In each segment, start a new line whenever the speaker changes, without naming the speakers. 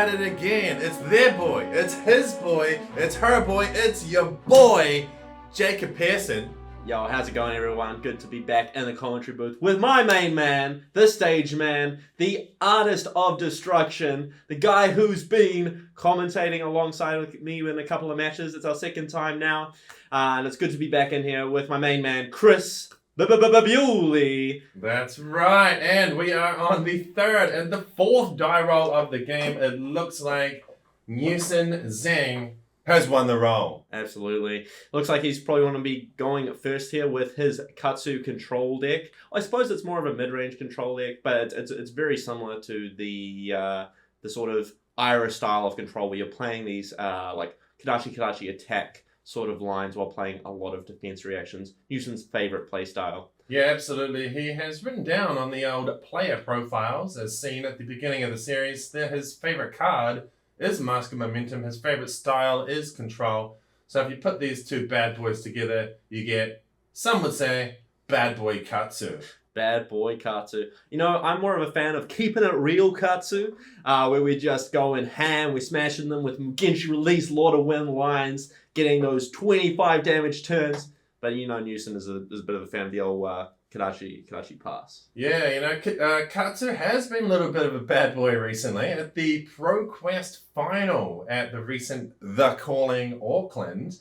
at it again. It's their boy, it's his boy, it's her boy, it's your boy, Jacob Pearson.
Yo, how's it going, everyone? Good to be back in the commentary booth with my main man, the stage man, the artist of destruction, the guy who's been commentating alongside with me in a couple of matches. It's our second time now, and it's good to be back in here with my main man, Chris Bewley.
That's right, and we are on the third and the fourth die roll of the game. It looks like Newsun Zhang has won the roll.
Absolutely. Looks like he's probably going to be going first here with his Katsu control deck. I suppose it's more of a mid-range control deck, but it's very similar to the sort of Ira style of control where you're playing these like Kadachi attack sort of lines while playing a lot of defense reactions. Newson's favorite play style.
Yeah, absolutely. He has written down on the old player profiles, as seen at the beginning of the series, that his favorite card is Mask of Momentum. His favorite style is Control. So if you put these two bad boys together, you get, some would say, Bad Boy Katsu.
Bad Boy Katsu. You know, I'm more of a fan of keeping it real Katsu, where we just go in ham, we're smashing them with Genshi Release, Lord of Wind lines, getting those 25 damage turns. But you know, Newsun is a bit of a fan of the old Kadachi pass.
Yeah, you know, Katsu has been a little bit of a bad boy recently. At the ProQuest final at the recent The Calling Auckland,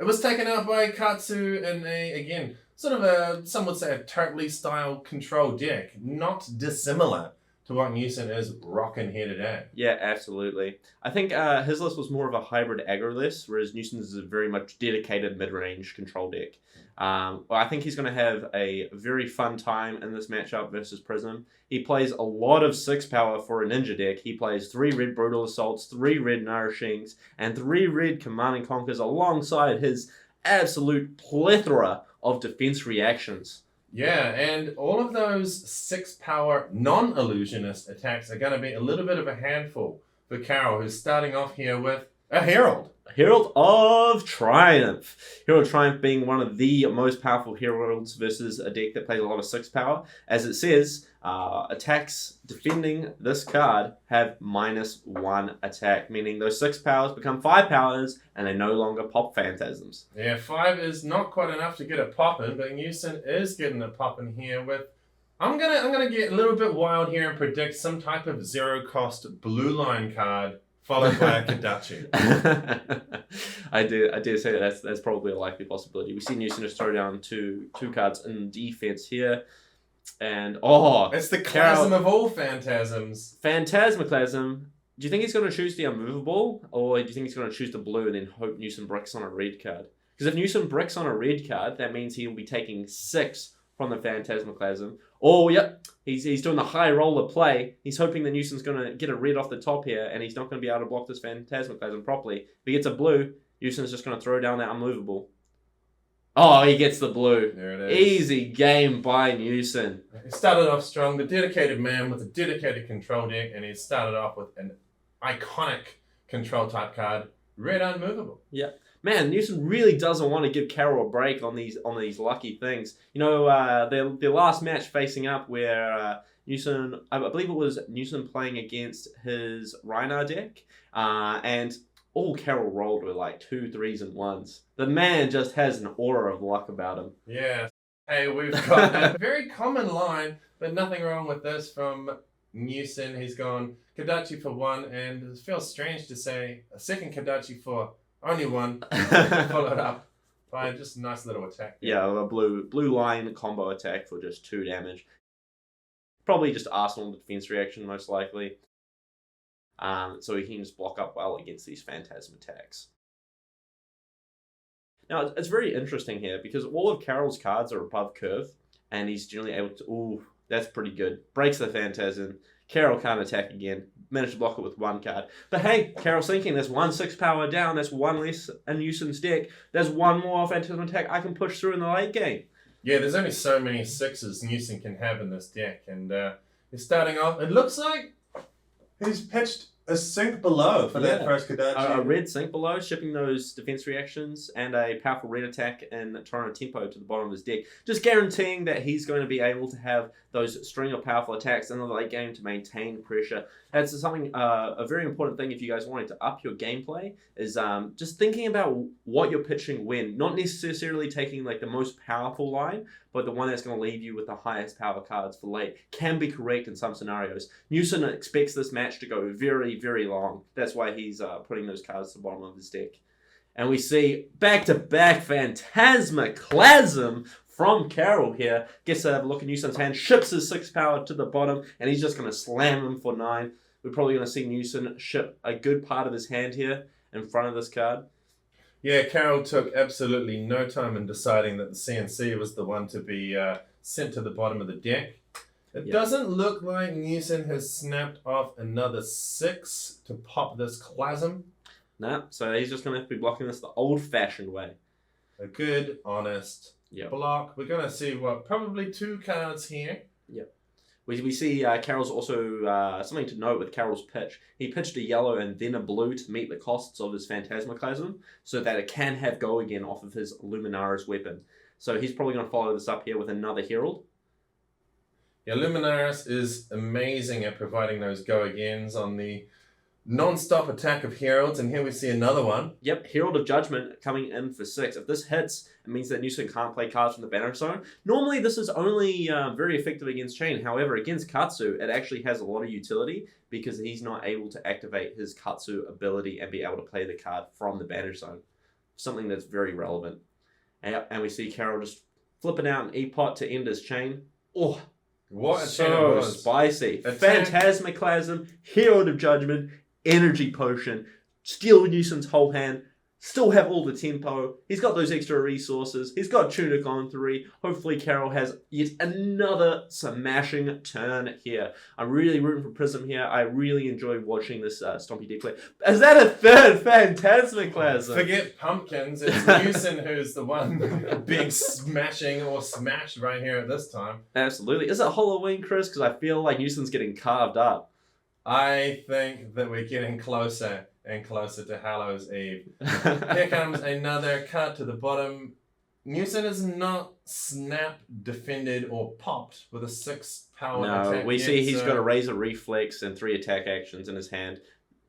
it was taken out by Katsu in again, sort of some would say a Turtley style control deck, not dissimilar to what Newsun is rocking here today.
Yeah, absolutely. I think his list was more of a hybrid aggro list, whereas Newson's is a very much dedicated mid-range control deck. Well, I think he's going to have a very fun time in this matchup versus Prism. He plays a lot of 6 power for a ninja deck. He plays 3 red Brutal Assaults, 3 red Nourishings, and 3 red Command and Conquers alongside his absolute plethora of defense reactions.
Yeah, and all of those 6 power non-illusionist attacks are going to be a little bit of a handful for Karol, who's starting off here with a Herald.
Herald of Triumph. Herald of Triumph being one of the most powerful heralds versus a deck that plays a lot of 6 power. As it says, attacks defending this card have -1 attack, meaning those 6 powers become 5 powers and they no longer pop phantasms.
Yeah, 5 is not quite enough to get it popping, but Newsun is getting it popping here with... I'm gonna get a little bit wild here and predict some type of 0-cost blue line card followed by a Kadachi.
I dare say that's probably a likely possibility. We see Newsun just throw down two cards in defense here. And
it's the chasm of all phantasms.
Phantasmaclasm. Do you think he's going to choose the unmovable, or do you think he's going to choose the blue and then hope Newsun bricks on a red card? Because if Newsun bricks on a red card, that means he'll be taking 6 from the Phantasmaclasm. Oh, yep, he's doing the high roller play. He's hoping that Newson's going to get a red off the top here, and he's not going to be able to block this Phantasmaclasm properly. If he gets a blue, Newson's just going to throw down that unmovable. Oh, he gets the blue.
There it is.
Easy game by Newsun.
He started off strong, the dedicated man with a dedicated control deck, and he started off with an iconic control type card, red unmovable.
Yeah. Man, Newsun really doesn't want to give Karol a break on these lucky things. You know, their last match facing up where Newsun, I believe it was Newsun playing against his Rhinar deck, and all Karol rolled were like 2 3s and 1s. The man just has an aura of luck about him.
Yeah. Hey, we've got a very common line, but nothing wrong with this from Newsun. He's gone Kadachi for 1, and it feels strange to say a second Kadachi for only 1, followed up by just a nice little attack.
Yeah, a blue line combo attack for just 2 damage. Probably just Arsenal defense reaction, most likely. So he can just block up well against these phantasm attacks. Now, it's very interesting here because all of Karol's cards are above curve, and he's generally able to... Ooh, that's pretty good. Breaks the phantasm. Karol can't attack again. Managed to block it with 1 card. But hey, Karol's thinking there's 1 6 power down. That's 1 less in Newsun's deck. There's 1 more phantasm attack I can push through in the late game.
Yeah, there's only so many 6s Newsun can have in this deck. And he's starting off... It looks like he's pitched
A sink below for that first Kodachi.
A red sink below, shipping those defense reactions and a powerful red attack in Toronto Tempo to the bottom of his deck. Just guaranteeing that he's going to be able to have those string of powerful attacks in the late game to maintain pressure. That's something, a very important thing if you guys wanted to up your gameplay, is just thinking about what you're pitching when. Not necessarily taking like the most powerful line, but the one that's going to leave you with the highest power cards for late. Can be correct in some scenarios. Newsun expects this match to go very, very long. That's why he's putting those cards to the bottom of his deck. And we see back-to-back Phantasmaclasm from Karol here. Gets to have a look at Newsun's hand, ships his 6 power to the bottom, and he's just going to slam him for 9. We're probably going to see Newsun ship a good part of his hand here in front of this card.
Yeah, Karol took absolutely no time in deciding that the CNC was the one to be sent to the bottom of the deck. It doesn't look like Newsun has snapped off another 6 to pop this Clasm.
No, so he's just going to have to be blocking this the old-fashioned way.
A good, honest block. We're going to see, probably 2 cards here.
Yep. We see Karol's also, something to note with Karol's pitch. He pitched a yellow and then a blue to meet the costs of his Phantasmaclasm so that it can have go again off of his Luminaris weapon. So he's probably going to follow this up here with another Herald.
Yeah, Luminaris is amazing at providing those go-agains on the non-stop attack of Heralds, and here we see another one.
Yep, Herald of Judgment coming in for 6. If this hits, it means that Newsun can't play cards from the banner zone. Normally, this is only very effective against Chain. However, against Katsu, it actually has a lot of utility because he's not able to activate his Katsu ability and be able to play the card from the banner zone. Something that's very relevant. And we see Karol just flipping out an E-Pot to end his Chain. Oh,
what a
so spicy. Phantasmaclasm, Herald of Judgment, Energy Potion, steal Newsun's whole hand, still have all the tempo. He's got those extra resources. He's got Tunic on 3. Hopefully Karol has yet another smashing turn here. I'm really rooting for Prism here. I really enjoy watching this Stompy deck play. Is that a third Phantasmaclasm?
Forget pumpkins. It's Newsun who's the one being smashing or smashed right here at this time.
Absolutely. Is it Halloween, Chris? Because I feel like Newsun's getting carved up.
I think that we're getting closer and closer to Hallows Eve. Here comes another cut to the bottom. Newsun is not snapped, defended, or popped with a 6 power attack.
No, we see he's got a Razor Reflex and 3 attack actions in his hand.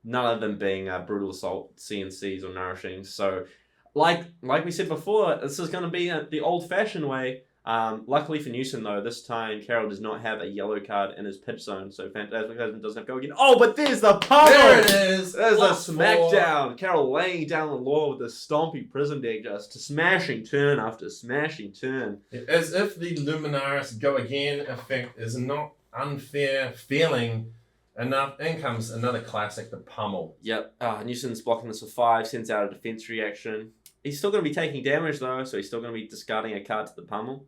None of them being Brutal Assault, CNCs, or Nourishing. So, like we said before, this is going to be the old-fashioned way. Luckily for Newsun, though, this time Karol does not have a yellow card in his pitch zone, so Phantasmaclasm doesn't have to go again. Oh, but there's the pummel!
There it is!
There's a smackdown. Karol laying down the law with the Stompy Prism deck, just smashing turn after smashing turn.
As if the Luminaris go again effect is not unfair feeling enough. In comes another classic, the pummel.
Yep, Newsun's blocking this for 5, sends out a defense reaction. He's still going to be taking damage, though, so he's still going to be discarding a card to the pummel.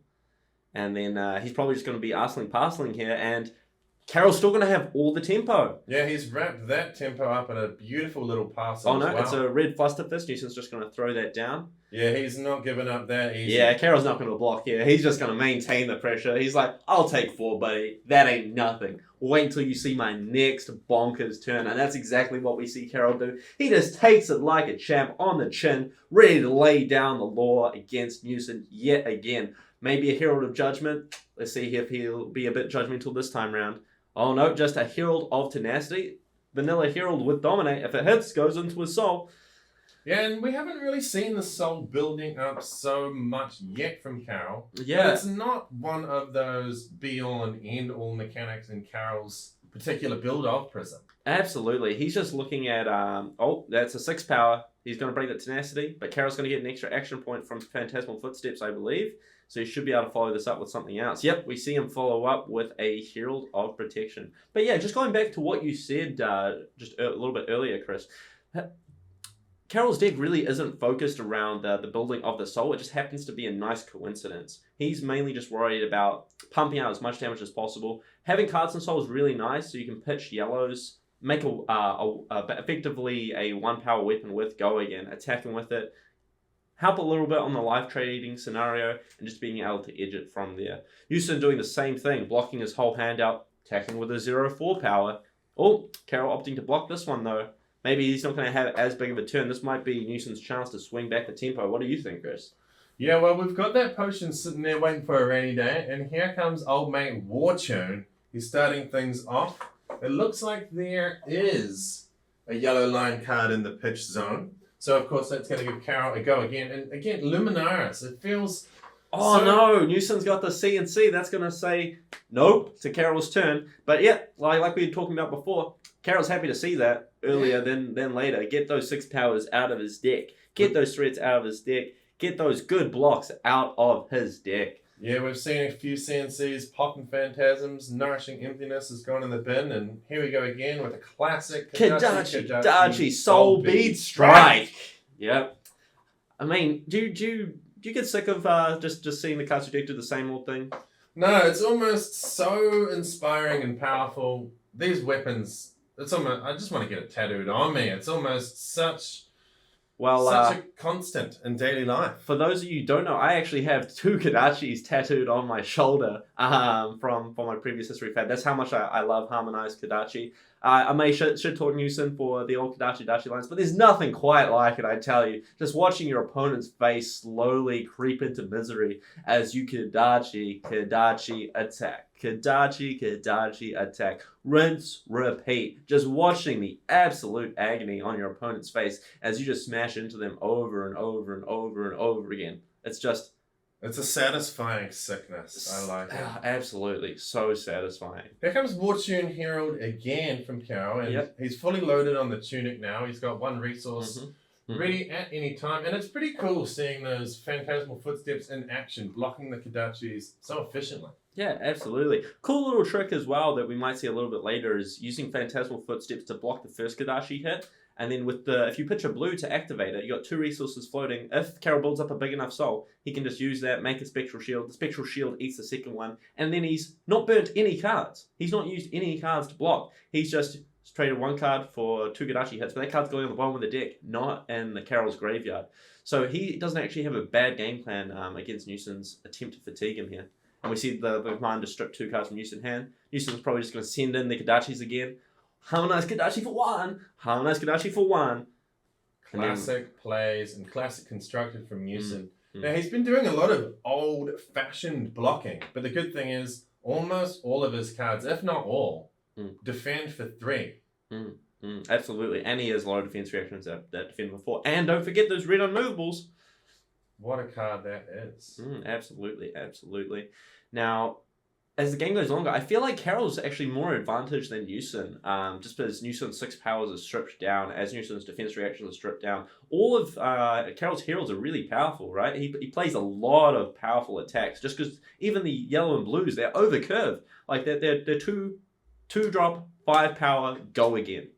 And then he's probably just going to be arsling-parceling here, and Karol's still going to have all the tempo.
Yeah, he's wrapped that tempo up in a beautiful little parcel.
Oh, no, it's a red Flusterfist. Newsun's just going to throw that down.
Yeah, he's not giving up that easy.
Yeah, Karol's not going to block here. He's just going to maintain the pressure. He's like, I'll take 4, buddy. That ain't nothing. Wait until you see my next bonkers turn. And that's exactly what we see Karol do. He just takes it like a champ on the chin, ready to lay down the law against Newsun yet again. Maybe a Herald of Judgment. Let's see if he'll be a bit judgmental this time round. Oh no, just a Herald of Tenacity. Vanilla Herald with Dominate. If it hits, goes into his soul.
Yeah, and we haven't really seen the soul building up so much yet from Karol.
Yeah.
But it's not one of those be-all and end-all mechanics in Karol's particular build of Prism.
Absolutely. He's just looking at, that's a 6 power. He's going to bring the Tenacity, but Karol's going to get an extra action point from Phantasmal Footsteps, I believe. So he should be able to follow this up with something else. Yep, we see him follow up with a Herald of Protection. But yeah, just going back to what you said just a little bit earlier, Chris. Karol's deck really isn't focused around the building of the soul. It just happens to be a nice coincidence. He's mainly just worried about pumping out as much damage as possible. Having cards in soul is really nice, so you can pitch yellows, make effectively a 1 power weapon with go again, attacking with it, help a little bit on the life trading scenario, and just being able to edge it from there. Newsun doing the same thing, blocking his whole hand out, attacking with a 0-4 power, Oh, Karol opting to block this one, though. Maybe he's not going to have as big of a turn. This might be Newson's chance to swing back the tempo. What do you think, Chris?
Yeah, well, we've got that potion sitting there waiting for a rainy day, and here comes old mate Wartune. He's starting things off. It looks like there is a yellow line card in the pitch zone. So, of course, that's going to give Karol a go again. And again, Luminaris, it feels...
Oh, no. Newson's got the C and C. That's going to say nope to Karol's turn. But, yeah, like we were talking about before, Karol's happy to see that earlier than later. Get those 6 powers out of his deck. Get those threats out of his deck. Get those good blocks out of his deck.
Yeah, we've seen a few CNCs popping phantasms. Nourishing Emptiness has gone in the bin. And here we go again with a classic
Kadachi Soul Bead Strike. Yep. I mean, do you get sick of just seeing the Katsu deck do the same old thing?
No, it's almost so inspiring and powerful. These weapons, it's almost, I just want to get it tattooed on me. It's almost such a constant in daily life.
For those of you who don't know, I actually have 2 Kadachis tattooed on my shoulder from my previous history fad. That's how much I love Harmonized Kadachi. I may should talk Newsun for the old Kadachi lines, but there's nothing quite like it, I tell you. Just watching your opponent's face slowly creep into misery as you Kadachi attack. Kadachi attack. Rinse, repeat. Just watching the absolute agony on your opponent's face as you just smash into them over and over and over and over again. It's
a satisfying sickness. I like it.
Absolutely. So satisfying.
Here comes Wartune Herald again from Karol, and he's fully loaded on the tunic now. He's got 1 resource ready at any time, and it's pretty cool seeing those phantasmal footsteps in action, blocking the Kadachis so efficiently.
Yeah, absolutely. Cool little trick as well that we might see a little bit later is using Phantasmal Footsteps to block the first Kadachi hit. And then if you pitch a blue to activate it, you got 2 resources floating. If Karol builds up a big enough soul, he can just use that, make a Spectral Shield. The Spectral Shield eats the second one, and then he's not burnt any cards. He's not used any cards to block. He's just traded 1 card for 2 Kadachi hits, but that card's going on the bottom of the deck, not in the Karol's graveyard. So he doesn't actually have a bad game plan against Newson's attempt to fatigue him here. And we see the command to strip 2 cards from Newson's hand. Newson's probably just going to send in the Kadachis again. Harmonized Kadachi for 1. Harmonized Kadachi for 1.
Classic plays and classic constructed from Newsun. Now, he's been doing a lot of old-fashioned blocking, but the good thing is almost all of his cards, if not all, defend for 3.
Absolutely. And he has a lot of defense reactions that defend for 4. And don't forget those red unmovables.
What a card that is.
Absolutely. Now, as the game goes longer, I feel like Karol's actually more advantage than Newsun, just because Newsun's 6 powers are stripped down, as Newsun's defense reactions are stripped down. All of Karol's heralds are really powerful, right? He plays a lot of powerful attacks, just because even the yellow and blues, they're over curve. Like, they're 2-drop, 5 power, go again.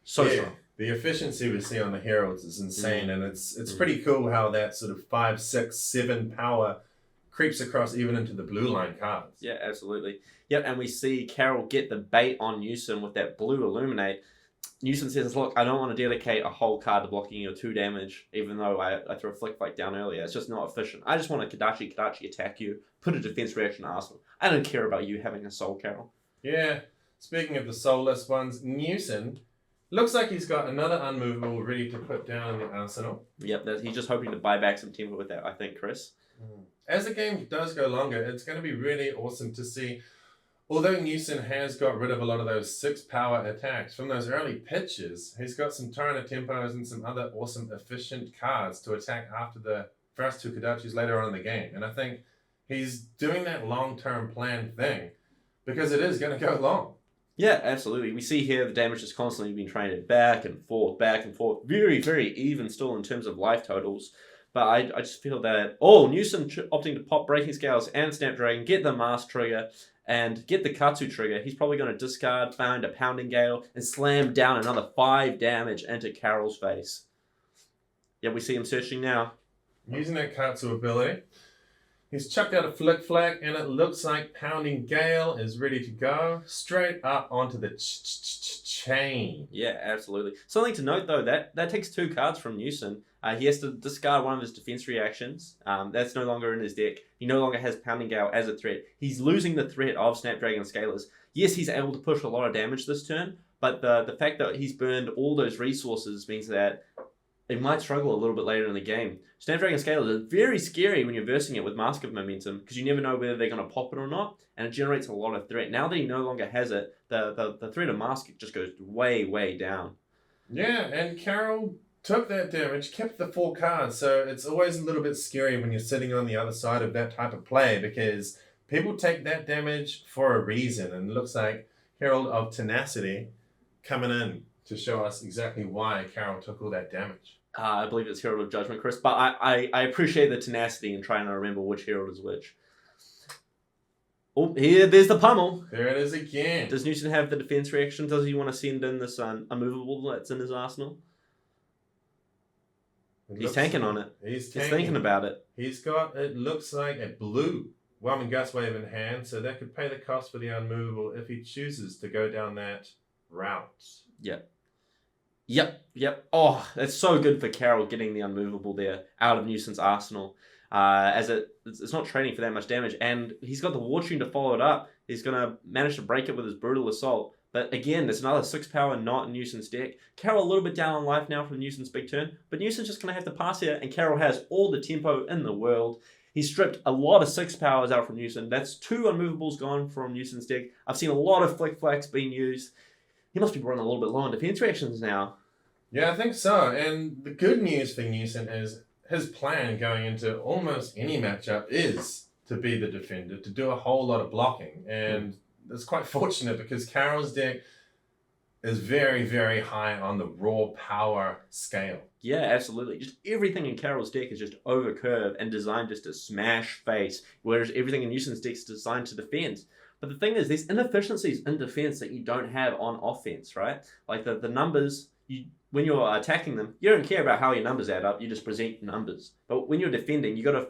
So strong.
The efficiency we see on the heralds is insane, and it's pretty cool how that sort of 5, 6, 7 power creeps across even into the blue line cards.
Yeah, absolutely. Yep, and we see Karol get the bait on Newsun with that blue Illuminate. Newsun says, look, I don't want to dedicate a whole card to blocking your 2 damage, even though I threw a Flick Fight down earlier. It's just not efficient. I just want to Kadachi attack you, put a defense reaction arsenal. I don't care about you having a soul, Karol.
Yeah, speaking of the soulless ones, Newsun looks like he's got another unmovable ready to put down in the arsenal.
Yep, he's just hoping to buy back some tempo with that, I think, Chris.
As the game does go longer, it's going to be really awesome to see. Although Newsun has got rid of a lot of those 6 power attacks from those early pitches, he's got some Torrent Tempos and some other awesome efficient cards to attack after the first 2 Kadachis later on in the game. And I think he's doing that long-term plan thing because it is going to go long.
Yeah, absolutely. We see here the damage has constantly been traded back and forth. Very, very even still in terms of life totals. But I just feel that, Newsun opting to pop Breaking Scales and Snapdragon, get the Mask trigger, and get the Katsu trigger. He's probably going to discard, find a Pounding Gale, and slam down another 5 damage into Karol's face. Yeah, we see him searching now.
Using that Katsu ability. He's chucked out a Flick Flag, and it looks like Pounding Gale is ready to go straight up onto the chain.
Yeah, absolutely. Something to note, though, that takes 2 cards from Newsun. He has to discard one of his defense reactions. That's no longer in his deck. He no longer has Pounding Gale as a threat. He's losing the threat of Snapdragon Scalers. Yes, he's able to push a lot of damage this turn, but the fact that he's burned all those resources means that it might struggle a little bit later in the game. Snapdragon Scalers is very scary when you're versing it with Mask of Momentum because you never know whether they're going to pop it or not, and it generates a lot of threat. Now that he no longer has it, the threat of Mask just goes way, way down.
Yeah, and Karol took that damage, kept the 4 cards, so it's always a little bit scary when you're sitting on the other side of that type of play because people take that damage for a reason, and it looks like Herald of Tenacity coming in to show us exactly why Karol took all that damage.
I believe it's Herald of Judgment, Chris, but I appreciate the tenacity in trying to remember which Herald is which. Oh, there's the pummel.
There it is again.
Does Newsun have the defense reaction? Does he want to send in this unmovable that's in his arsenal? He's tanking on it. He's thinking about it.
He's got, it looks like a blue Whelming Gust Wave in hand, so that could pay the cost for the unmovable if he chooses to go down that route.
Yep. Oh, that's so good for Karol getting the unmovable there out of Newsun's arsenal. As it's not trading for that much damage, and he's got the War Tune to follow it up. He's going to manage to break it with his Brutal Assault. But again, there's another 6 power not in Newsun's deck. Karol a little bit down on life now from Newsun's big turn, but Newsun's just going to have to pass here, and Karol has all the tempo in the world. He stripped a lot of 6 powers out from Newsun. That's 2 unmovables gone from Newsun's deck. I've seen a lot of Flick Flacks being used. He must be running a little bit low on defense reactions now.
Yeah, I think so. And the good news for Newsun is his plan going into almost any matchup is to be the defender, to do a whole lot of blocking. And it's quite fortunate because Karol's deck is very, very high on the raw power scale.
Yeah, absolutely. Just everything in Karol's deck is just over curve and designed just to smash face, whereas everything in Newsun's deck is designed to defend. But the thing is, there's inefficiencies in defense that you don't have on offense, right? Like the numbers, when you're attacking them, you don't care about how your numbers add up. You just present numbers. But when you're defending, you got to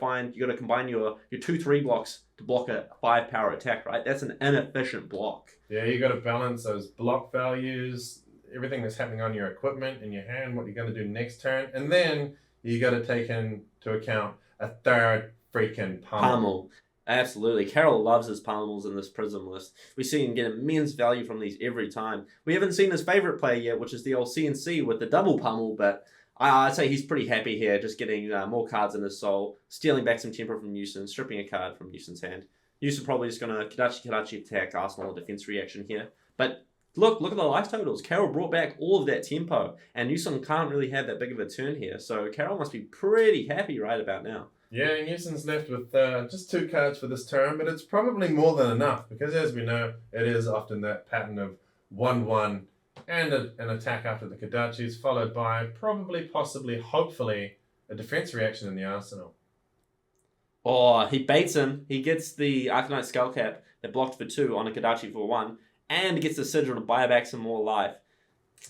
combine your 2/3 blocks to block a 5 power attack, right? That's an inefficient block.
Yeah, you got to balance those block values, everything that's happening on your equipment in your hand, what you're going to do next turn, and then you got to take into account a third freaking pummel.
Absolutely. Karol loves his pummels in this Prism list. We see him get immense value from these every time. We haven't seen his favourite play yet, which is the old CNC with the double pummel, but I'd say he's pretty happy here, just getting more cards in his soul, stealing back some tempo from Newsun, stripping a card from Newsun's hand. Newsun probably just going to Kadachi attack, Arsenal defense reaction here. But look at the life totals. Karol brought back all of that tempo, and Newsun can't really have that big of a turn here, so Karol must be pretty happy right about now.
Yeah, Newsun's left with just 2 cards for this turn, but it's probably more than enough because, as we know, it is often that pattern of 1/1 and an attack after the Kadachis, followed by probably, possibly, hopefully, a defense reaction in the arsenal.
Oh, he baits him. He gets the Arcanite Skullcap that blocked for 2 on a Kadachi for 1, and gets the Sigil to buy back some more life.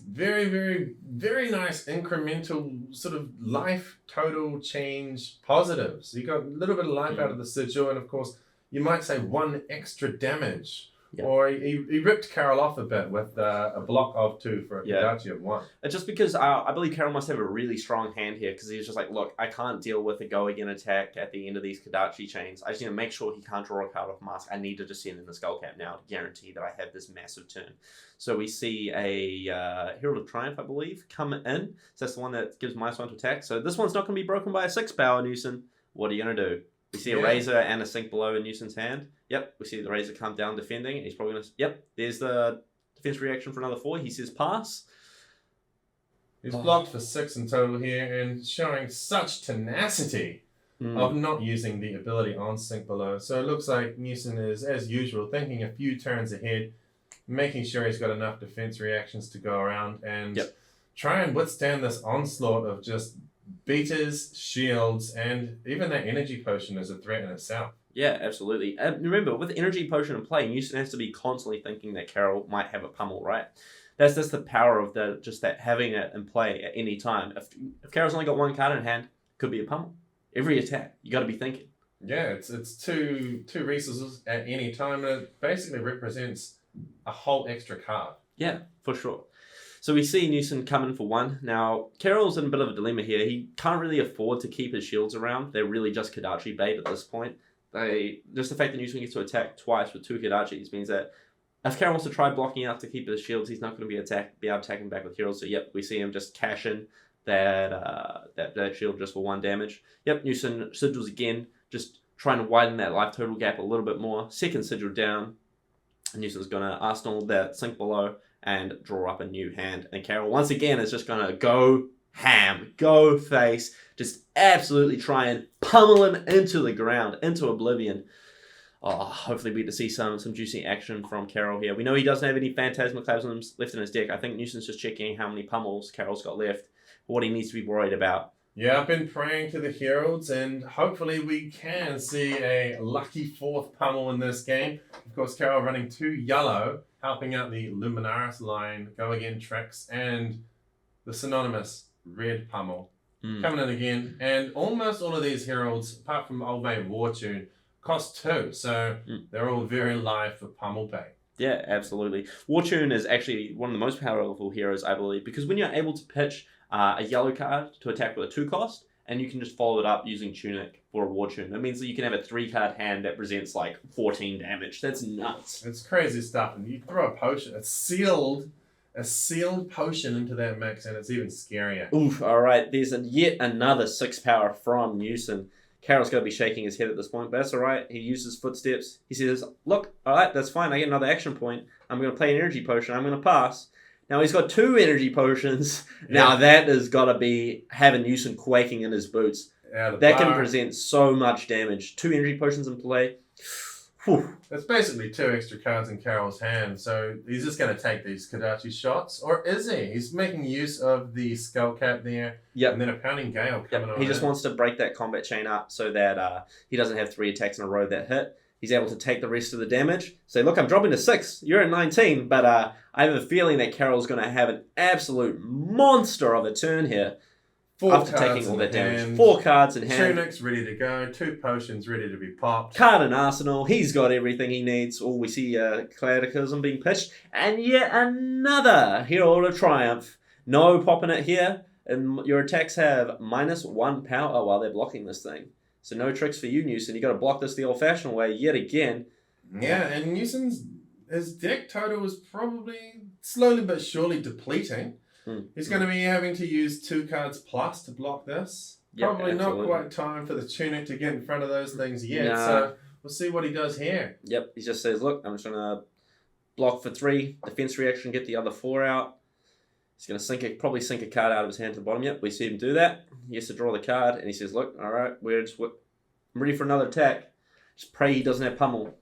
Very, very, very nice incremental sort of life total change positives. You got a little bit of life out of the Sigil, and of course, you might say 1 extra damage. Yep. Or he ripped Karol off a bit with a block of 2 for a Kadachi of 1.
It's just because I believe Karol must have a really strong hand here because he's just like, look, I can't deal with a go again attack at the end of these Kadachi chains. I just need to make sure he can't draw a card off Mask. I need to just send in the Skullcap now to guarantee that I have this massive turn. So we see a Herald of Triumph, I believe, come in. So that's the one that gives -1 to attack. So this one's not going to be broken by a 6 power, Newsun. What are you going to do? We see a Razor and a Sink Below in Newsun's hand. Yep, we see the Razor come down defending. And he's probably going to... Yep, there's the defense reaction for another 4. He says pass.
He's blocked for 6 in total here and showing such tenacity of not using the ability on Sink Below. So it looks like Newsun is, as usual, thinking a few turns ahead, making sure he's got enough defense reactions to go around and try and withstand this onslaught of just beaters, shields, and even that energy potion is a threat in itself.
Yeah, absolutely. Remember, with energy potion in play, Newsun has to be constantly thinking that Karol might have a pummel, right? That's the power of that having it in play at any time. If Karol's only got 1 card in hand, could be a pummel. Every attack, you got to be thinking.
Yeah, it's two resources at any time, and it basically represents a whole extra card.
Yeah, for sure. So we see Newsun coming for one. Now, Karol's in a bit of a dilemma here. He can't really afford to keep his shields around. They're really just Kodachi bait at this point. Just the fact that Newsun gets to attack twice with 2 Kodachis means that if Karol wants to try blocking out to keep his shields, he's not going to be able to attack him back with heralds. So yep, we see him just cash in that shield just for 1 damage. Yep, Newsun sigils again, just trying to widen that life total gap a little bit more. Second sigil down. Newsun's going to Arsenal that sink below and draw up a new hand. And Karol, once again, is just going to go ham, go face, just absolutely try and pummel him into the ground, into oblivion. Oh, hopefully we get to see some juicy action from Karol here. We know he doesn't have any Phantasmaclasms left in his deck. I think Newson's just checking how many pummels Karol's got left, what he needs to be worried about.
Yeah, I've been praying to the heralds, and hopefully we can see a lucky 4th pummel in this game. Of course, Karol running 2 yellow, helping out the Luminaris line, Go Again tricks, and the synonymous red pummel coming in again. And almost all of these heralds, apart from Old Mate Wartune, cost 2, so they're all very live for pummel bait.
Yeah, absolutely. Wartune is actually one of the most powerful heroes, I believe, because when you're able to pitch a yellow card to attack with a 2 cost, and you can just follow it up using Tunic for a Wartune. That means that you can have a 3-card hand that presents like 14 damage. That's nuts.
It's crazy stuff, and you throw a potion, a sealed potion into that mix, and it's even scarier.
Oof, alright, there's yet another 6 power from Newsun. Karol's going to be shaking his head at this point, but that's alright. He uses footsteps. He says, look, alright, that's fine. I get another action point. I'm going to play an energy potion. I'm going to pass. Now he's got 2 energy potions. Yeah. Now that has got to be having Newsun quaking in his boots. That can present so much damage. 2 energy potions in play. Whew.
That's basically 2 extra cards in Karol's hand, so he's just going to take these Kodachi shots, or is he? He's making use of the Skull Cap there, and then a Pounding Gale coming on.
He just wants to break that combat chain up so that he doesn't have 3 attacks in a row that hit. He's able to take the rest of the damage. Say, look, I'm dropping to 6. You're at 19, but I have a feeling that Karol's going to have an absolute monster of a turn here.
4
after
cards
taking all that damage.
Hand.
4 cards in hand.
Tunic's ready to go. 2 potions ready to be popped.
Card in arsenal. He's got everything he needs. Oh, we see Cataclysm being pitched. And yet another Herald of Triumph. No popping it here. And your attacks have -1 power while they're blocking this thing. So no tricks for you, Newsun. You got to block this the old-fashioned way yet again.
Yeah, and Newson's his deck total is probably slowly but surely depleting. He's going to be having to use 2 cards plus to block this. Probably not quite time for the Tunic to get in front of those things yet. So we'll see what he does here.
Yep, he just says, look, I'm just going to block for 3, defense reaction, get the other 4 out. He's going to probably sink a card out of his hand to the bottom. Yep, we see him do that. He has to draw the card, and he says, look, all right, I'm ready for another attack. Just pray he doesn't have pummel.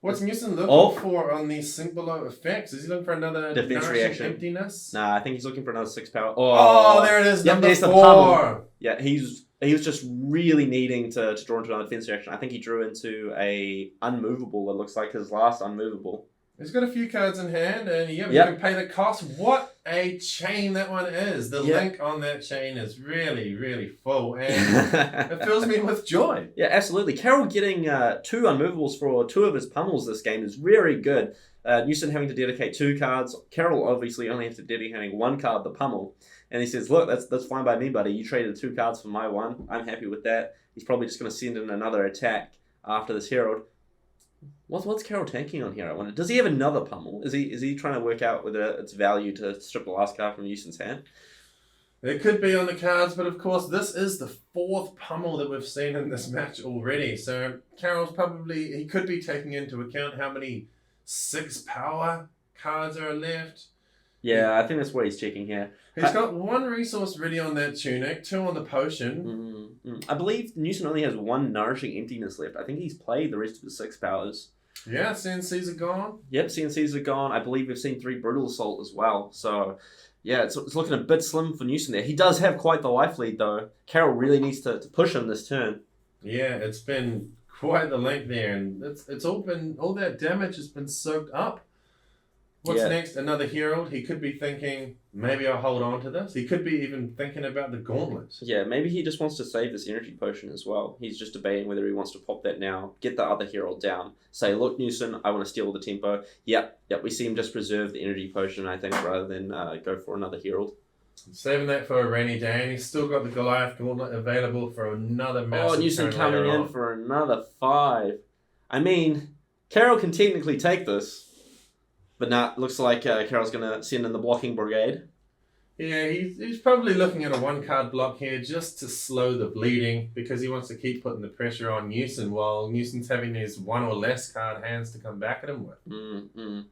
What's Newsun looking for on these sink below effects? Is he looking for another
defense reaction?
Emptiness?
Nah, I think he's looking for another 6 power.
Oh, there it is, number 4.
The yeah, he was just really needing to draw into another defense reaction. I think he drew into a unmovable, it looks like his last unmovable.
He's got a few cards in hand, and you can pay the cost. What a chain that one is. The link on that chain is really, really full, and it fills me with joy.
Yeah, absolutely. Karol getting 2 unmovables for 2 of his pummels this game is very good. Newsun having to dedicate 2 cards. Karol obviously only has to dedicate 1 card, the pummel. And he says, look, that's fine by me, buddy. You traded 2 cards for my 1. I'm happy with that. He's probably just going to send in another attack after this Herald. What's Karol tanking on here? I wonder. Does he have another pummel? Is he trying to work out whether it's value to strip the last card from Newsun's hand?
It could be on the cards, but of course this is the 4th pummel that we've seen in this match already. So Karol's he could be taking into account how many 6 power cards are left.
Yeah, I think that's what he's checking here.
He's got 1 resource ready on that Tunic, 2 on the potion.
I believe Newsun only has 1 nourishing emptiness left. I think he's played the rest of his 6 powers.
Yeah, CNCs are gone.
Yep, CNCs are gone. I believe we've seen 3 Brutal Assault as well. So, yeah, it's looking a bit slim for Newsun there. He does have quite the life lead, though. Karol really needs to push him this turn.
Yeah, it's been quite the length there, and it's all that damage has been soaked up. What's next? Another herald? He could be thinking, maybe I'll hold on to this. He could be even thinking about the gauntlet.
Yeah, maybe he just wants to save this energy potion as well. He's just debating whether he wants to pop that now, get the other herald down, say, look, Newsun, I want to steal the tempo. Yep, we see him just preserve the energy potion, I think, rather than go for another herald.
Saving that for a rainy day, and he's still got the Goliath gauntlet available for another massive
Newsun coming in for another 5. I mean, Karol can technically take this. But nah, looks like Karol's going to send in the blocking brigade.
Yeah, he's probably looking at a 1-card block here just to slow the bleeding because he wants to keep putting the pressure on Newsun while Newson's having these 1 or less card hands to come back at him with.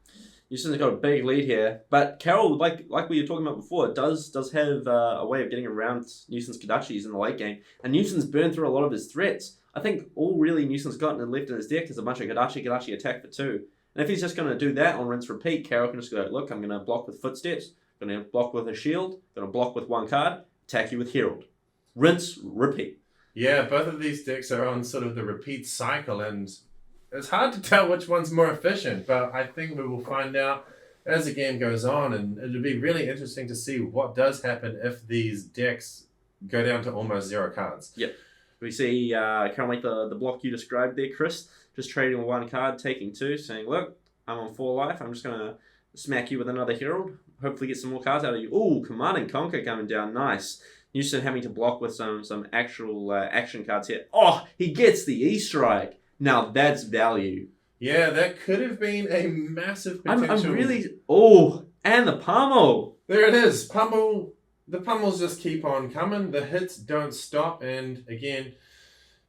Newson's got a big lead here. But Karol, like we were talking about before, does have a way of getting around Newson's Kodachis in the late game. And Newson's burned through a lot of his threats. I think all really Newson's got left in his deck is a bunch of Kodachi attack for 2. And if he's just going to do that on rinse repeat, Karol can just go, look, I'm going to block with footsteps, going to block with a shield, going to block with 1 card, attack you with herald. Rinse, repeat.
Yeah, both of these decks are on sort of the repeat cycle, and it's hard to tell which one's more efficient, but I think we will find out as the game goes on, and it'll be really interesting to see what does happen if these decks go down to almost 0 cards.
Yep. We see kind of like the block you described there, Chris. Just trading with 1 card, taking 2, saying, look, I'm on 4 life. I'm just going to smack you with another herald. Hopefully get some more cards out of you. Ooh, Command and Conquer coming down. Nice. Newsun having to block with some actual action cards here. Oh, he gets the E-Strike. Now that's value.
Yeah, that could have been a massive potential.
I'm really... Oh, and the Pummel.
There it is. Pummel. The Pummels just keep on coming. The hits don't stop. And again...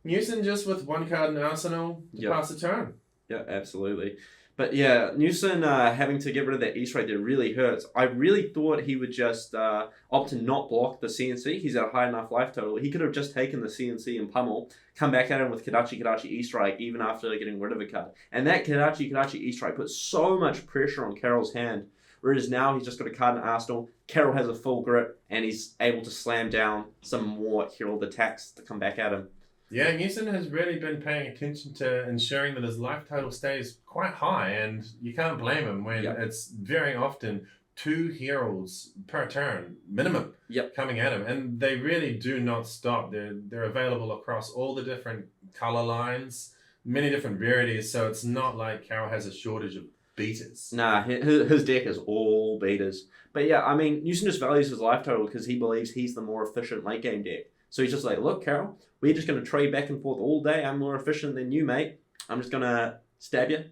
Newsun just with 1 card in arsenal to pass the turn.
Yeah, absolutely. But yeah, Newsun having to get rid of that E-Strike there really hurts. I really thought he would just opt to not block the CNC. He's at a high enough life total. He could have just taken the CNC and Pummel, come back at him with Kodachi E-Strike even after getting rid of a card. And that Kodachi E-Strike puts so much pressure on Karol's hand. Whereas now he's just got a card in arsenal. Karol has a full grip and he's able to slam down some more herald attacks to come back at him.
Yeah, Newsun has really been paying attention to ensuring that his life total stays quite high, and you can't blame him when it's very often 2 heralds per turn, minimum, coming at him. And they really do not stop. They're available across all the different color lines, many different rarities, so it's not like Karol has a shortage of beaters.
Nah, his deck is all beaters. But yeah, I mean, Newsun just values his life total because he believes he's the more efficient late game deck. So he's just like, look, Karol, we're just going to trade back and forth all day. I'm more efficient than you, mate. I'm just going to stab you,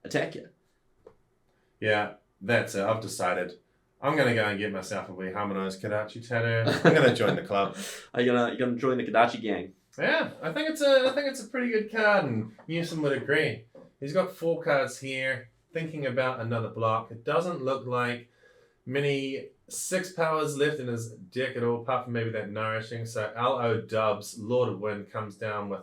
attack you.
Yeah, that's it. I've decided. I'm going to go and get myself a wee harmonized Kodachi tattoo. I'm going to join the club.
Are you going to join the Kodachi gang?
Yeah, I think it's a pretty good card, and Newsun would agree. He's got 4 cards here, thinking about another block. It doesn't look like many 6 powers left in his deck at all, apart from maybe that nourishing. So LO dubs, Lord of Wind comes down with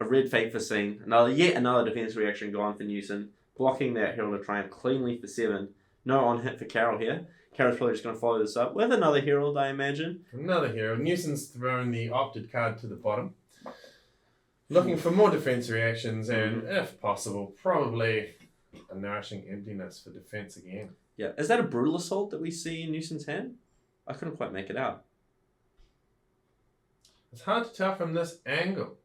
a red fate for scene. Another defense reaction gone for Newsun. Blocking that Herald of Triumph cleanly for 7. No on hit for Karol here. Karol's probably just going to follow this up with another Herald, I imagine.
Another Herald. Newson's thrown the opted card to the bottom. Looking for more defense reactions and, if possible, probably a nourishing emptiness for defense again.
Yeah. Is that a Brutal Assault that we see in Newson's hand? I couldn't quite make it out.
It's hard to tell from this angle.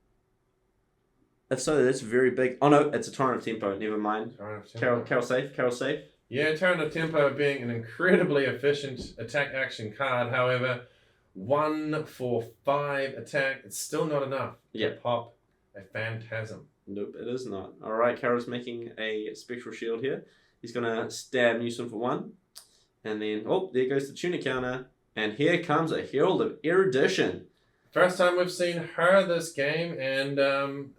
If so, that's very big. Oh no, it's a Torrent of Tempo. Never mind. Karol safe. Karol safe.
Yeah, Torrent of Tempo being an incredibly efficient attack action card. However, 1 for 5 attack, it's still not enough to pop a Phantasm.
Nope, it is not. Alright, Karol's making a Spectral Shield here. He's going to stab Newsun for 1. And then, oh, there goes the Tunic counter. And here comes a Herald of Erudition.
First time we've seen her this game, and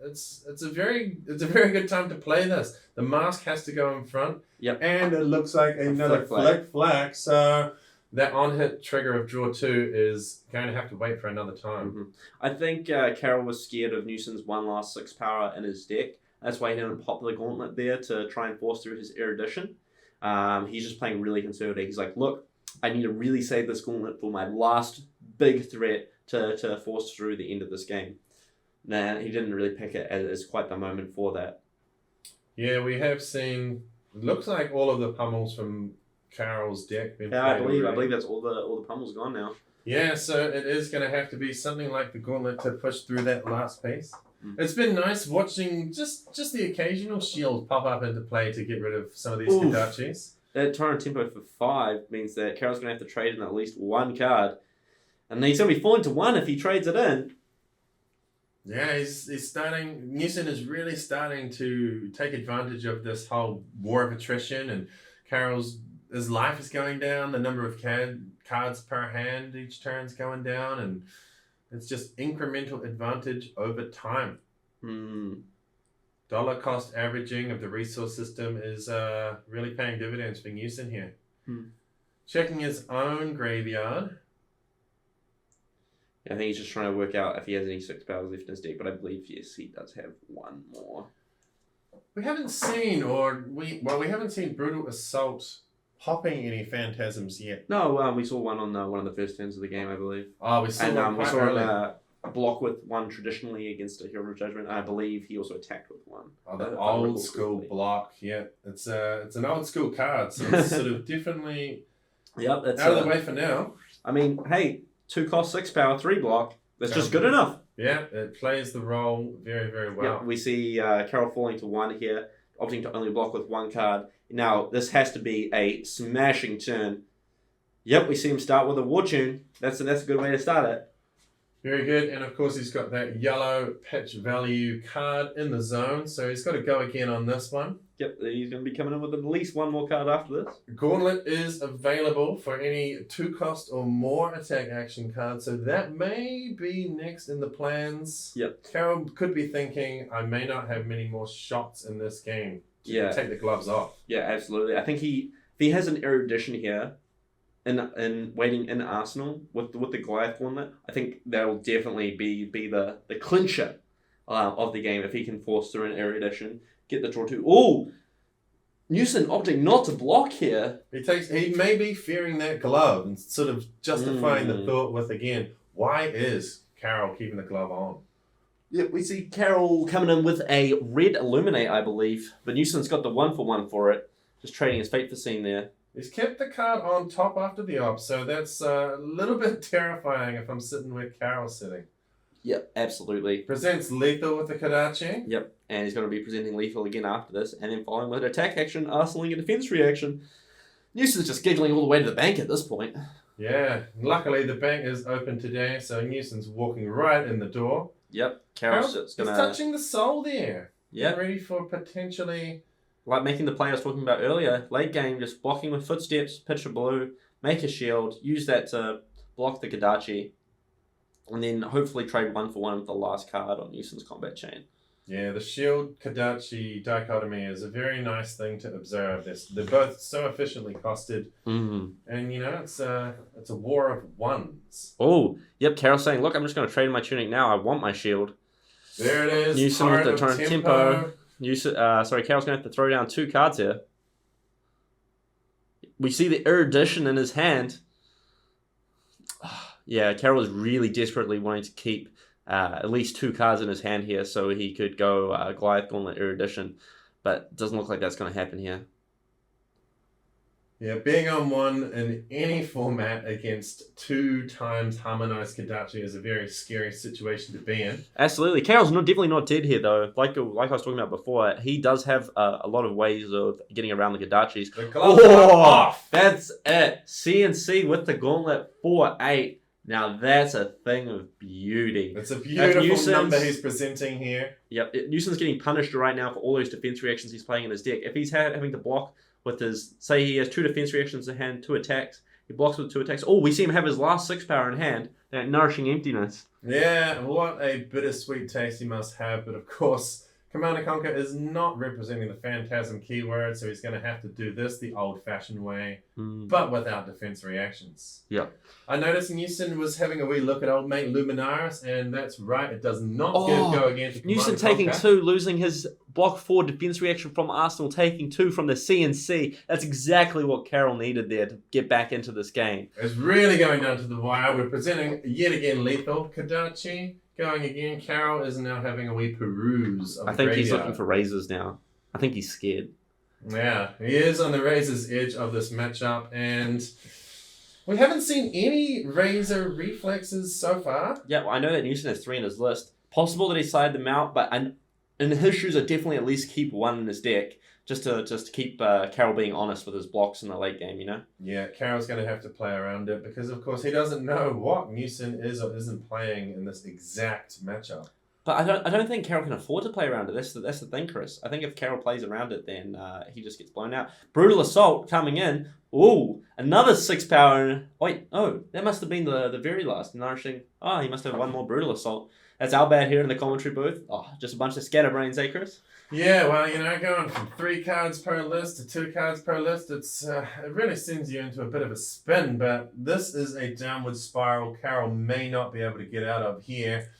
it's a very good time to play this. The mask has to go in front.
Yep.
And it looks like another flick. So that on-hit trigger of draw 2 is going to have to wait for another time.
Mm-hmm. I think Karol was scared of Newson's 1 last 6 power in his deck. That's why he didn't pop the gauntlet there to try and force through his Erudition. He's just playing really conservative. He's like, look, I need to really save this gauntlet for my last big threat to force through the end of this game. Nah, he didn't really pick it as quite the moment for that.
Yeah, we have seen It looks like all of the pummels from Karol's deck been
Yeah, I
played already.
believe that's all the pummels gone now.
Yeah, so it is going to have to be something like the Gauntlet to push through that last piece. It's been nice watching just the occasional shield pop up into play to get rid of some of these Kodachis.
That Torrent Tempo for 5 means that Karol's going to have to trade in at least one card. And he's going to be falling to 1 if he trades it in.
Yeah, he's starting. Newsun is really starting to take advantage of this whole war of attrition, and his life is going down. The number of cards per hand each turn's going down, and it's just incremental advantage over time. Dollar cost averaging of the resource system is really paying dividends for Newsun here. Checking his own graveyard.
I think he's just trying to work out if he has any 6 powers left in his deck, but I believe, yes, he does have one more.
We haven't seen Brutal Assault popping any phantasms yet.
No, we saw one on one of the first turns of the game, I believe.
Oh, we saw one
we
quite
saw
early.
him block with one traditionally against a Hero of Judgment. I believe he also attacked with one.
Oh, the old school block. Yeah, it's an old school card, so it's sort of definitely
that's
out of the way for now.
I mean, hey, 2 cost 6 power, 3 block. That's just good enough.
Yeah, it plays the role very, very well.
Yep, we see Karol falling to 1 here, opting to only block with 1 card. Now, this has to be a smashing turn. Yep, we see him start with a War Tune. That's a good way to start it.
Very good, and of course he's got that yellow pitch value card in the zone, so he's got to go again on this one.
Yep, he's going to be coming in with at least 1 more card after this.
Gauntlet is available for any 2 cost or more attack action cards, so that may be next in the plans.
Yep.
Karol could be thinking, I may not have many more shots in this game to take the gloves off.
Yeah, absolutely. I think if he has an erudition here, and waiting in Arsenal with the Goliath Gauntlet, I think that'll definitely be the clincher of the game if he can force through an erudition, get the draw 2. Oh, Newsun opting not to block here.
He may be fearing that glove and sort of justifying the thought with, again, why is Karol keeping the glove on?
Yep, we see Karol coming in with a red Illuminate, I believe, but Newson's got the 1-for-1 for it, just trading his fate for scene there.
He's kept the card on top after the op, so that's a little bit terrifying if I'm sitting where Karol's sitting.
Yep, absolutely.
Presents lethal with the Kodachi.
Yep, and he's going to be presenting lethal again after this, and then following with an attack action, arsenaling a defense reaction. Newson's just giggling all the way to the bank at this point.
Yeah, luckily the bank is open today, so Newson's walking right in the door.
Yep, Karol's just going to...
He's touching the soul there.
Yep.
Getting ready for potentially...
Like making the play I was talking about earlier, late game, just blocking with footsteps, pitch a blue, make a shield, use that to block the Kodachi, and then hopefully trade 1-for-1 with the last card on Newson's combat chain. Yeah,
the shield Kodachi dichotomy is a very nice thing to observe. They're both so efficiently costed, and it's a war of ones.
Oh, yep. Karol's saying, "Look, I'm just going to trade my tunic now. I want my shield."
There it is.
Newsun with the turn tempo. Karol's going to have to throw down 2 cards here. We see the erudition in his hand. Yeah, Karol is really desperately wanting to keep at least 2 cards in his hand here so he could go Goliath Gauntlet erudition, but it doesn't look like that's going to happen here.
Yeah, being on 1 in any format against 2 times harmonized Kodachi is a very scary situation to be in.
Absolutely. Karol's definitely not dead here, though. Like I was talking about before, he does have a lot of ways of getting around the Kodachis.
The gloves are off!
That's it. CNC with the Gauntlet 4-8. Now that's a thing of beauty.
It's a beautiful number he's presenting here.
Yep, Newson's getting punished right now for all those defense reactions he's playing in his deck. If he's having to block with his, say he has 2 defense reactions in hand, 2 attacks, he blocks with 2 attacks. Oh, we see him have his last 6 power in hand, that nourishing emptiness.
Yeah, what a bittersweet taste he must have, but of course, Command & Conquer is not representing the Phantasm keyword, so he's going to have to do this the old-fashioned way, but without defense reactions.
Yeah.
I noticed Newsun was having a wee look at old mate Luminaris, and that's right, it does not go against Command &
Newsun taking 2, losing his block 4 defense reaction from Arsenal, taking 2 from the CNC. That's exactly what Karol needed there to get back into this game.
It's really going down to the wire. We're presenting yet again lethal Kodachi. Going again, Karol is now having a wee peruse of
I think he's
graveyard.
looking for razors now. I think he's scared.
Yeah, he is on the razor's edge of this matchup, and we haven't seen any razor reflexes so far.
Yeah, well, I know that Newsun has 3 in his list. Possible that he sided them out, but in his shoes, I definitely at least keep 1 in his deck. Just to keep Karol being honest with his blocks in the late game, you know?
Yeah, Karol's going to have to play around it because, of course, he doesn't know what Newsun is or isn't playing in this exact matchup.
But I don't think Karol can afford to play around it. That's the thing, Chris. I think if Karol plays around it, then he just gets blown out. Brutal Assault coming in. Ooh, another 6 power. Wait, oh, that must have been the very last. Nourishing. Oh, he must have 1 more Brutal Assault. That's Albert here in the commentary booth. Oh, just a bunch of scatterbrains, eh, Chris?
Yeah, well, going from 3 cards per list to 2 cards per list, it really sends you into a bit of a spin, but this is a downward spiral Karol may not be able to get out of here.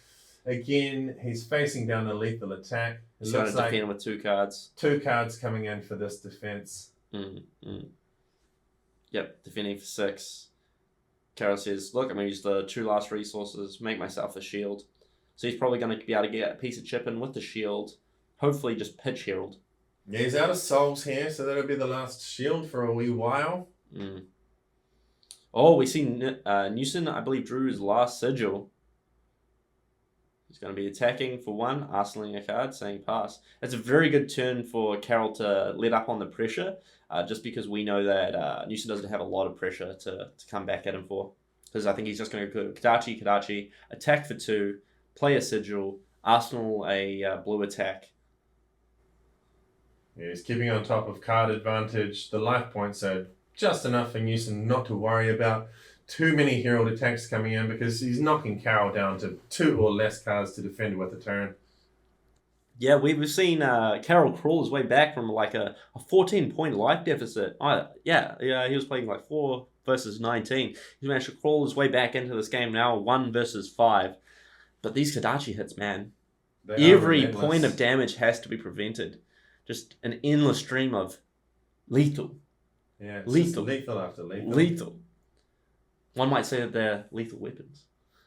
Again, he's facing down a lethal attack.
He's going to defend with 2 cards.
2 cards coming in for this defense.
Yep, defending for 6. Karol says, look, I'm going to use the 2 last resources, make myself a shield. So he's probably going to be able to get a piece of chip in with the shield. Hopefully just pitch Herald.
Yeah, he's out of souls here, so that'll be the last shield for a wee while.
Oh, we see Newsun, I believe, drew his last sigil. He's going to be attacking for 1, arsenaling a card, saying pass. It's a very good turn for Karol to let up on the pressure, just because we know that Newsun doesn't have a lot of pressure to come back at him for. Because I think he's just going to go Kadachi, attack for 2, play a sigil, arsenal a blue attack.
Yeah, he's keeping on top of card advantage. The life points are just enough for Newsun not to worry about too many herald attacks coming in because he's knocking Karol down to 2 or less cards to defend with a turn.
Yeah, we've seen Karol crawl his way back from like a 14-point life deficit. He was playing like 4 versus 19. He's managed to crawl his way back into this game now, 1 versus 5. But these Kadachi hits, man. Every point of damage has to be prevented. Just an endless stream of lethal.
Yeah, it's lethal after lethal.
Lethal. One might say that they're lethal weapons.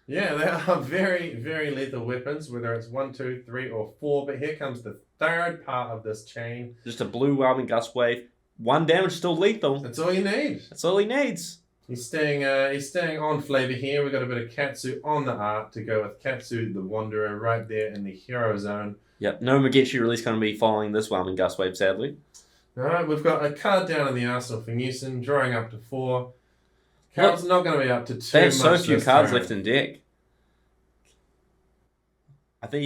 Yeah, they are very, very lethal weapons, whether it's 1, 2, 3, or 4. But here comes the 3rd part of this chain.
Just a blue whelming gust wave. 1 damage, still lethal.
That's all you need.
That's all he needs.
He's staying on flavor here. We've got a bit of Katsu on the art to go with Katsu the Wanderer right there in the hero zone.
Yep, no Magechi release going to be following this whelming gust wave, sadly.
Alright, we've got a card down in the arsenal for Newsun, drawing up to 4. Karol's not going to be up to 2
They have so
much
few
this
cards
turn.
left in deck. I think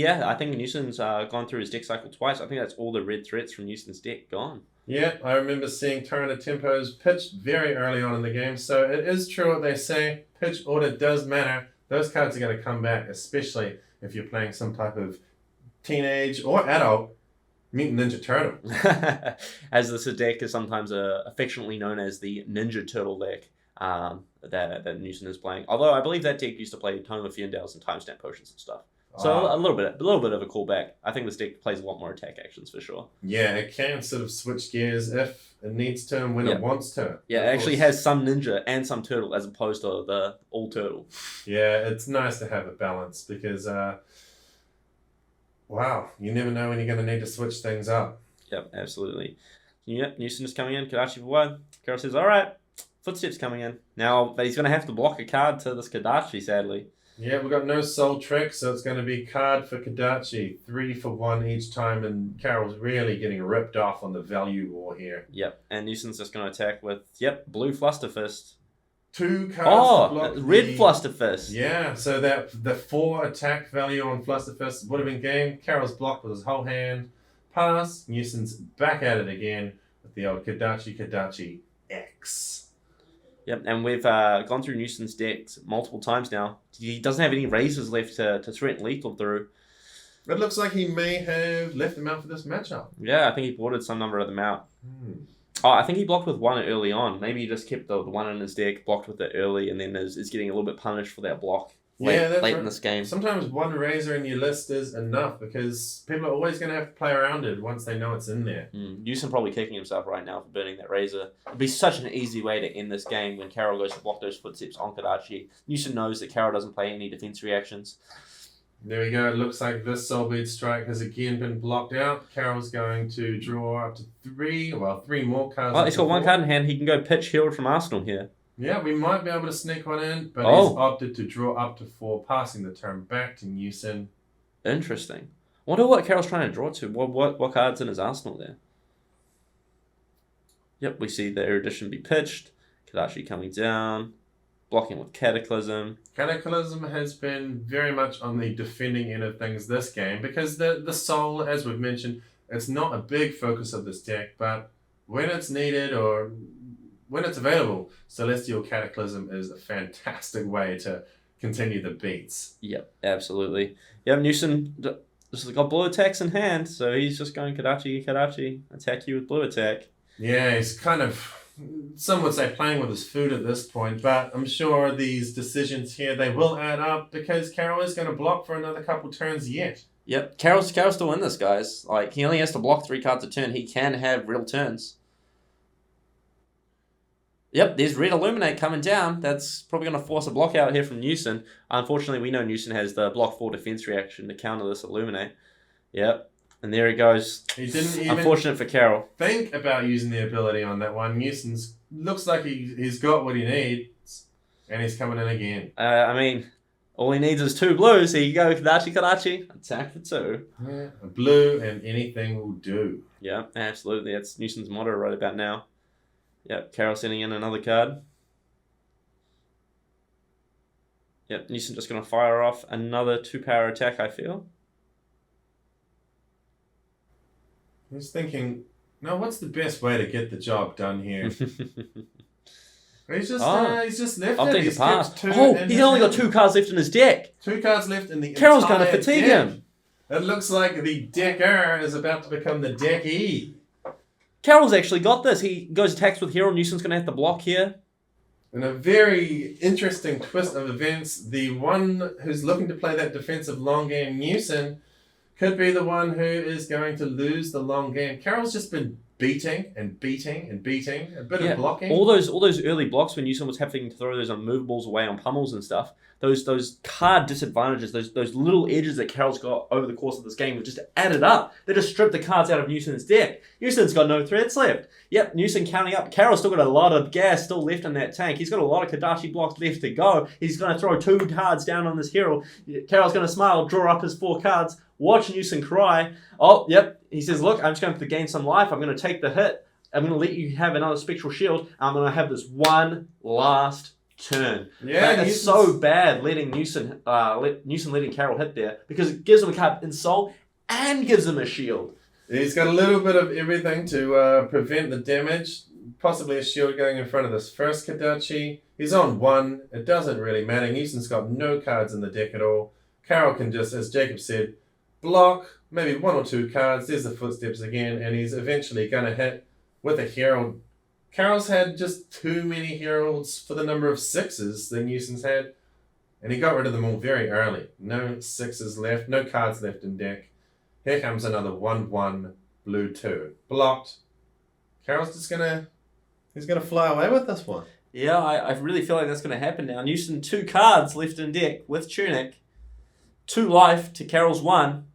Newsun's gone through his deck cycle twice. I think that's all the red threats from Newsun's deck gone.
Yeah, I remember seeing Torrent of Tempos pitched very early on in the game, so it is true what they say. Pitch order does matter. Those cards are going to come back, especially if you're playing some type of teenage or adult Mutant Ninja Turtle.
As this deck is sometimes affectionately known as the Ninja Turtle deck that Newsun is playing. Although I believe that deck used to play Tome of Fiendales and Timestamp Potions and stuff. So a little bit of a callback. I think this deck plays a lot more attack actions for sure.
Yeah, it can sort of switch gears if it needs to and when it wants to.
Yeah, it actually has some ninja and some turtle as opposed to the all turtle.
Yeah, it's nice to have a balance because, wow, you never know when you're going to need to switch things up.
Yep, absolutely. Yep, Newsun is coming in. Kadachi for 1. Karol says, all right, Footsteps coming in. Now, but he's going to have to block a card to this Kadachi, sadly.
Yeah, we've got no soul trick, so it's going to be card for Kadachi. 3 for 1 each time, and Karol's really getting ripped off on the value war here.
Yep, and Newson's just going to attack with, blue Flusterfist.
2 cards to block
red
the...
Flusterfist.
Yeah, so that the 4 attack value on Flusterfist would have been game. Karol's blocked with his whole hand. Pass. Newson's back at it again with the old Kadachi X.
Yep, and we've gone through Newson's decks multiple times now. He doesn't have any razors left to threaten lethal through.
It looks like he may have left them out for this matchup.
Yeah, I think he boarded some number of them out. Oh, I think he blocked with 1 early on. Maybe he just kept the 1 in his deck, blocked with it early, and then is getting a little bit punished for that block late in this game.
Sometimes 1 razor in your list is enough because people are always going to have to play around it once they know it's in there.
Newsun probably kicking himself right now for burning that razor. It'd be such an easy way to end this game when Karol goes to block those footsteps on Kadachi. Newsun knows that Karol doesn't play any defense reactions.
There we go. It looks like this Soul Bead Strike has again been blocked out. Karol's going to draw up to three more cards.
Well, he's got one card in hand. He can go pitch Herald from Arsenal here.
Yeah, we might be able to sneak one in, but he's opted to draw up to 4, passing the turn back to Newsun.
Interesting. I wonder what Karol's trying to draw to. What cards in his arsenal there? Yep, we see the Erudition be pitched. Kadachi coming down. Blocking with Cataclysm.
Cataclysm has been very much on the defending end of things this game because the Soul, as we've mentioned, it's not a big focus of this deck, but when it's needed or when it's available, Celestial Cataclysm is a fantastic way to continue the beats.
Yep, absolutely. Yep, Newsun just got blue attacks in hand, so he's just going Kadachi, attack you with blue attack.
Yeah, he's kind of, some would say, playing with his food at this point, but I'm sure these decisions here, they will add up because Karol is going to block for another couple turns yet.
Yep, Karol's still in this, guys. Like, he only has to block 3 cards a turn. He can have real turns. Yep, there's Red Illuminate coming down. That's probably going to force a block out here from Newsun. Unfortunately, we know Newsun has the block 4 defense reaction to counter this Illuminate. Yep, and there he goes.
He didn't even
unfortunate for Karol.
Think about using the ability on that one. Newson's looks like he's got what he needs, and he's coming in again.
I mean, all he needs is 2 blues. Here you go, Kadachi. Attack for 2.
Yeah, a blue and anything will do.
Yeah, absolutely. That's Newson's motto right about now. Yep, Karol sending in another card. Yep, Newsun just going to fire off another 2-power attack, I feel.
He's thinking, no, what's the best way to get the job done here? he's just left
I'll
it.
take
He's
the pass.
kept 2
He's only got 2 cards left in his deck.
2 cards left in the
Karol's
entire
going to fatigue
deck.
him.
It looks like the decker is about to become the decky.
Karol's actually got this. He goes attacks with Herald. Newson's going to have to block here.
In a very interesting twist of events, the one who's looking to play that defensive long game, Newsun, could be the one who is going to lose the long game. Karol's just been beating, a bit of blocking.
All those early blocks when Newsun was having to throw those unmovables away on pummels and stuff, those card disadvantages, those little edges that Karol's got over the course of this game have just added up. They just stripped the cards out of Newson's deck. Newson's got no threats left. Yep, Newsun counting up. Karol's still got a lot of gas still left in that tank. He's got a lot of Kadachi blocks left to go. He's going to throw 2 cards down on this Herald. Karol's going to smile, draw up his 4 cards, watch Newsun cry. Oh, yep. He says, look, I'm just going to gain some life. I'm going to take the hit. I'm going to let you have another Spectral Shield. I'm going to have this one last turn.
Yeah,
it's so bad letting Newsun letting Karol hit there because it gives him a card in Soul and gives him a shield.
He's got a little bit of everything to prevent the damage. Possibly a shield going in front of this first Kadachi. He's on 1. It doesn't really matter. Newson's got no cards in the deck at all. Karol can just, as Jacob said, block maybe 1 or 2 cards. There's the footsteps again, and he's eventually going to hit with a Herald. Karol's had just too many Heralds for the number of 6s that Newson's had, and he got rid of them all very early. No 6s left, no cards left in deck. Here comes another 1/1 blue 2. Blocked. Karol's just he's gonna fly away with this one.
Yeah, I really feel like that's going to happen now. Newsun 2 cards left in deck with Tunic. 2 life to Karol's 1.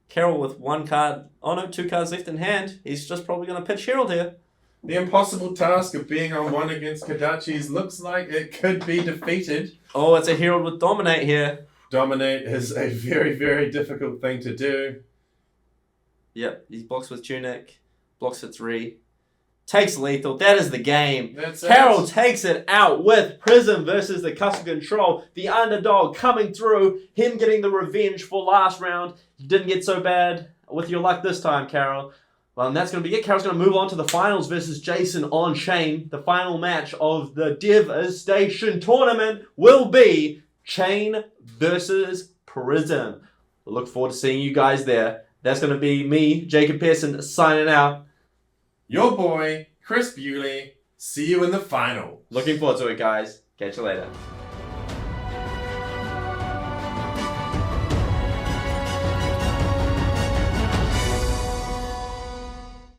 Karol with 1 card. Oh no, 2 cards left in hand. He's just probably going to pitch Herald here.
The impossible task of being on 1 against Kadachi's looks like it could be defeated.
Oh, it's a Herald with Dominate here.
Dominate is a very, very difficult thing to do.
Yep, he blocks with Tunic. Blocks for 3. Takes lethal. That is the game.
That's
Karol
it.
takes it out with Prism versus the Katsu Control. The underdog coming through. Him getting the revenge for last round. You didn't get so bad with your luck this time, Karol. Well, and that's going to be it. Karol's going to move on to the finals versus Jason on Chain. The final match of the Dev-astation tournament will be Chain versus Prism. I look forward to seeing you guys there. That's going to be me, Jacob Pearson, signing out.
Your boy, Chris Bewley. See you in the final.
Looking forward to it, guys. Catch you later.